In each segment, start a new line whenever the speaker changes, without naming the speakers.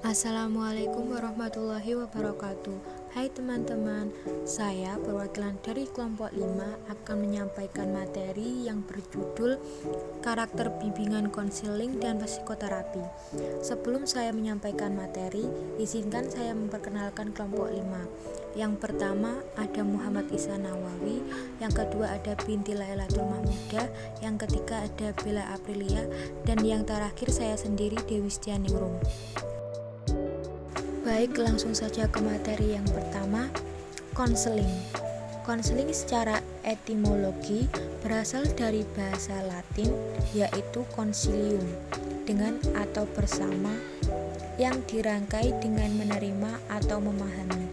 Assalamualaikum warahmatullahi wabarakatuh. Hai teman-teman, saya perwakilan dari kelompok 5 akan menyampaikan materi yang berjudul Karakter Bimbingan Konseling dan Psikoterapi. Sebelum saya menyampaikan materi, izinkan saya memperkenalkan kelompok 5. Yang pertama ada Muhammad Isa Nawawi, yang kedua ada Binti Lailatul Mahmudah, yang ketiga ada Bella Aprilia, dan yang terakhir saya sendiri Dewi Setianingrum. Baik, langsung saja ke materi yang pertama, konseling. Konseling secara etimologi berasal dari bahasa Latin yaitu consilium, dengan atau bersama, yang dirangkai dengan menerima atau memahami.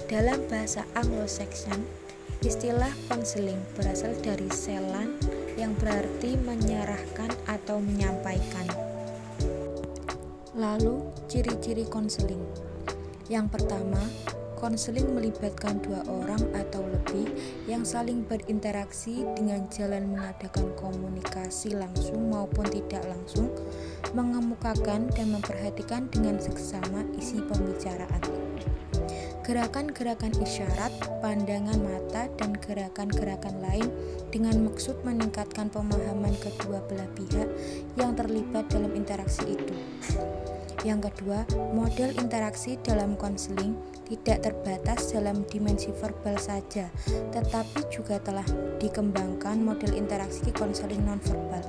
Dalam bahasa Anglo-Saxon, istilah konseling berasal dari selan yang berarti menyerahkan atau menyampaikan. Lalu, ciri-ciri konseling. Yang pertama, konseling melibatkan dua orang atau lebih yang saling berinteraksi dengan jalan mengadakan komunikasi langsung maupun tidak langsung, mengemukakan dan memperhatikan dengan seksama isi pembicaraan. Gerakan-gerakan isyarat, pandangan mata, dan gerakan-gerakan lain dengan maksud meningkatkan pemahaman kedua belah pihak yang terlibat dalam interaksi itu. Yang kedua, model interaksi dalam konseling tidak terbatas dalam dimensi verbal saja, tetapi juga telah dikembangkan model interaksi konseling nonverbal.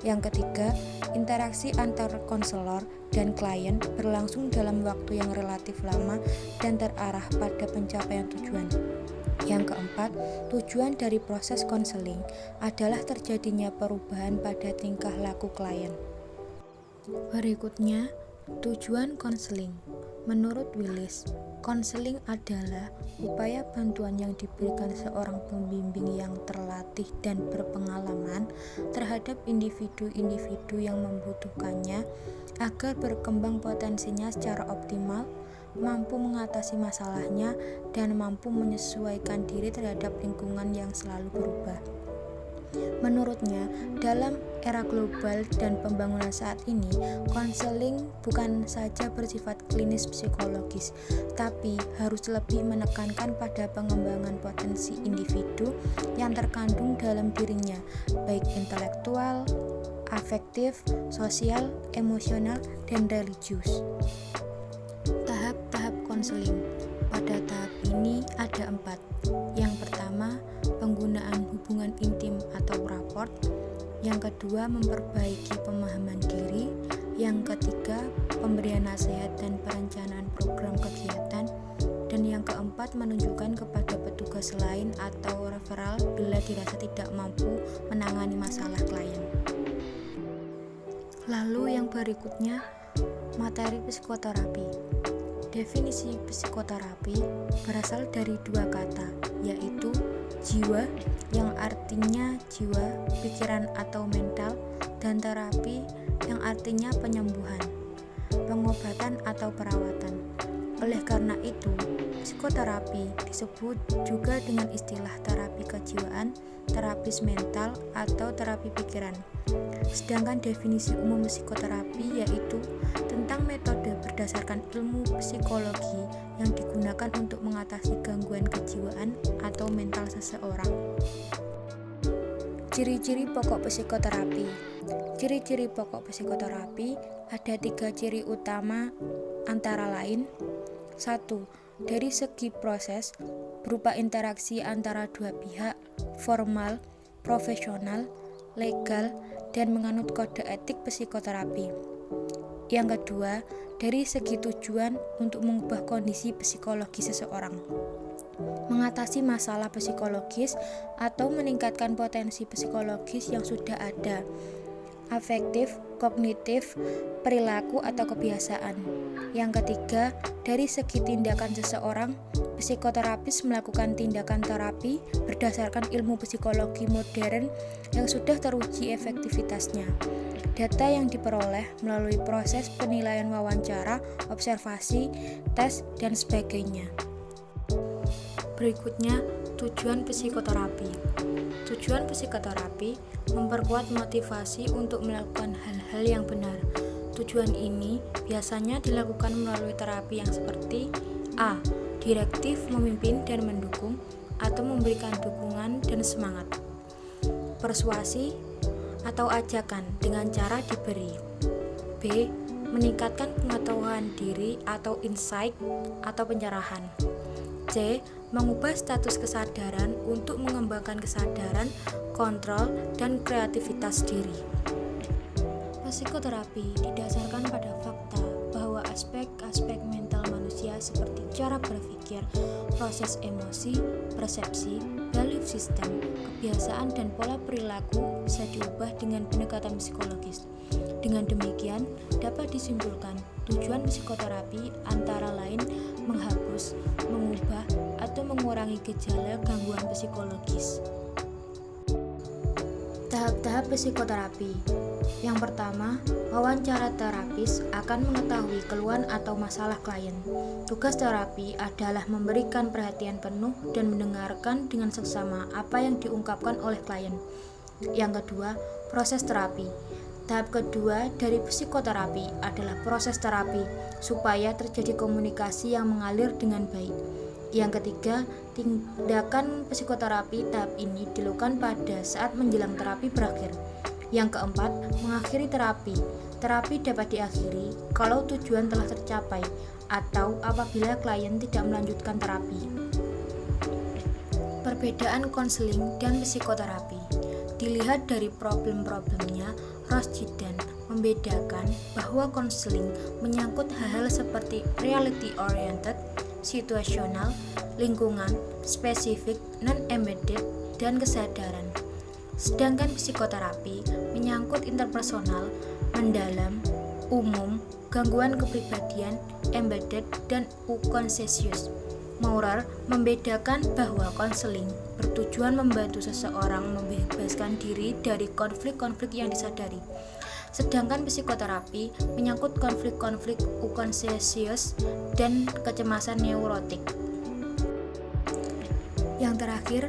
Yang ketiga, interaksi antar konselor dan klien berlangsung dalam waktu yang relatif lama dan terarah pada pencapaian tujuan. Yang keempat, tujuan dari proses konseling adalah terjadinya perubahan pada tingkah laku klien. Berikutnya, tujuan konseling. Menurut Willis, konseling adalah upaya bantuan yang diberikan seorang pembimbing yang terlatih dan berpengalaman terhadap individu-individu yang membutuhkannya agar berkembang potensinya secara optimal, mampu mengatasi masalahnya, dan mampu menyesuaikan diri terhadap lingkungan yang selalu berubah. Menurutnya, dalam era global dan pembangunan saat ini, konseling bukan saja bersifat klinis psikologis, tapi harus lebih menekankan pada pengembangan potensi individu yang terkandung dalam dirinya, baik intelektual, afektif, sosial, emosional, dan religius. Tahap-tahap konseling. Pada tahap ini ada 4. Yang pertama, penggunaan hubungan intim atau rapport. Yang kedua, memperbaiki pemahaman diri. Yang ketiga, pemberian nasihat dan perencanaan program kegiatan. Dan yang keempat, menunjukkan kepada petugas lain atau referral bila dirasa tidak mampu menangani masalah klien. Lalu yang berikutnya, materi psikoterapi. Definisi psikoterapi berasal dari dua kata, yaitu jiwa yang artinya jiwa, pikiran atau mental, dan terapi yang artinya penyembuhan, pengobatan atau perawatan. Oleh karena itu, psikoterapi disebut juga dengan istilah terapi kejiwaan, terapis mental, atau terapi pikiran. Sedangkan definisi umum psikoterapi yaitu tentang metode berdasarkan ilmu psikologi yang digunakan untuk mengatasi gangguan kejiwaan atau mental seseorang. Ciri-ciri pokok psikoterapi. Ciri-ciri pokok psikoterapi ada 3 ciri utama antara lain: 1. Dari segi proses, berupa interaksi antara dua pihak, formal, profesional, legal, dan menganut kode etik psikoterapi. Yang kedua, dari segi tujuan untuk mengubah kondisi psikologi seseorang, mengatasi masalah psikologis atau meningkatkan potensi psikologis yang sudah ada, afektif, kognitif, perilaku atau kebiasaan. Yang ketiga, dari segi tindakan seseorang, psikoterapis melakukan tindakan terapi berdasarkan ilmu psikologi modern yang sudah teruji efektivitasnya. Data yang diperoleh melalui proses penilaian wawancara, observasi, tes, dan sebagainya. Berikutnya, tujuan psikoterapi. Tujuan psikoterapi memperkuat motivasi untuk melakukan hal-hal yang benar. Tujuan ini biasanya dilakukan melalui terapi yang seperti A. Direktif, memimpin dan mendukung atau memberikan dukungan dan semangat. Persuasi atau ajakan dengan cara diberi. B. Meningkatkan pengetahuan diri atau insight atau pencerahan. C. Mengubah status kesadaran untuk mengembangkan kesadaran, kontrol, dan kreativitas diri. Psikoterapi didasarkan pada fakta bahwa aspek-aspek mental manusia seperti cara berpikir, proses emosi, persepsi, belief system, kebiasaan, dan pola perilaku bisa diubah dengan pendekatan psikologis. Dengan demikian, dapat disimpulkan tujuan psikoterapi antara lain menghapus, mengubah, atau mengurangi gejala gangguan psikologis. Tahap-tahap psikoterapi. Yang pertama, wawancara terapis akan mengetahui keluhan atau masalah klien. Tugas terapi adalah memberikan perhatian penuh dan mendengarkan dengan seksama apa yang diungkapkan oleh klien. Yang kedua, proses terapi. Tahap kedua dari psikoterapi adalah proses terapi supaya terjadi komunikasi yang mengalir dengan baik. Yang ketiga, tindakan psikoterapi tahap ini dilakukan pada saat menjelang terapi berakhir. Yang keempat, mengakhiri terapi. Terapi dapat diakhiri kalau tujuan telah tercapai atau apabila klien tidak melanjutkan terapi. Perbedaan konseling dan psikoterapi. Dilihat dari problem-problemnya, Rosjidan membedakan bahwa konseling menyangkut hal-hal seperti reality oriented, situasional, lingkungan, spesifik, non-embedded, dan kesadaran. Sedangkan psikoterapi menyangkut interpersonal, mendalam, umum, gangguan kepribadian, embedded, dan unconscious. Maurer membedakan bahwa konseling bertujuan membantu seseorang membebaskan diri dari konflik-konflik yang disadari. Sedangkan psikoterapi menyangkut konflik-konflik unconscious dan kecemasan neurotik. Yang terakhir,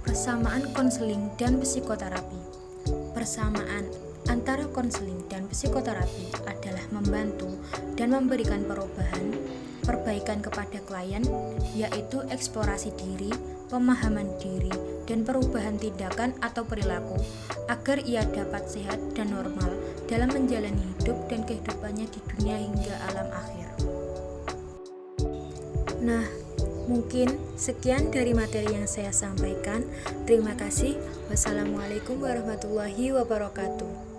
persamaan konseling dan psikoterapi. Persamaan antara konseling dan psikoterapi adalah membantu dan memberikan perbaikan kepada klien, yaitu eksplorasi diri, pemahaman diri, dan perubahan tindakan atau perilaku agar ia dapat sehat dan normal dalam menjalani hidup dan kehidupannya di dunia hingga alam akhir. Nah, mungkin sekian dari materi yang saya sampaikan. Terima kasih. Wassalamualaikum warahmatullahi wabarakatuh.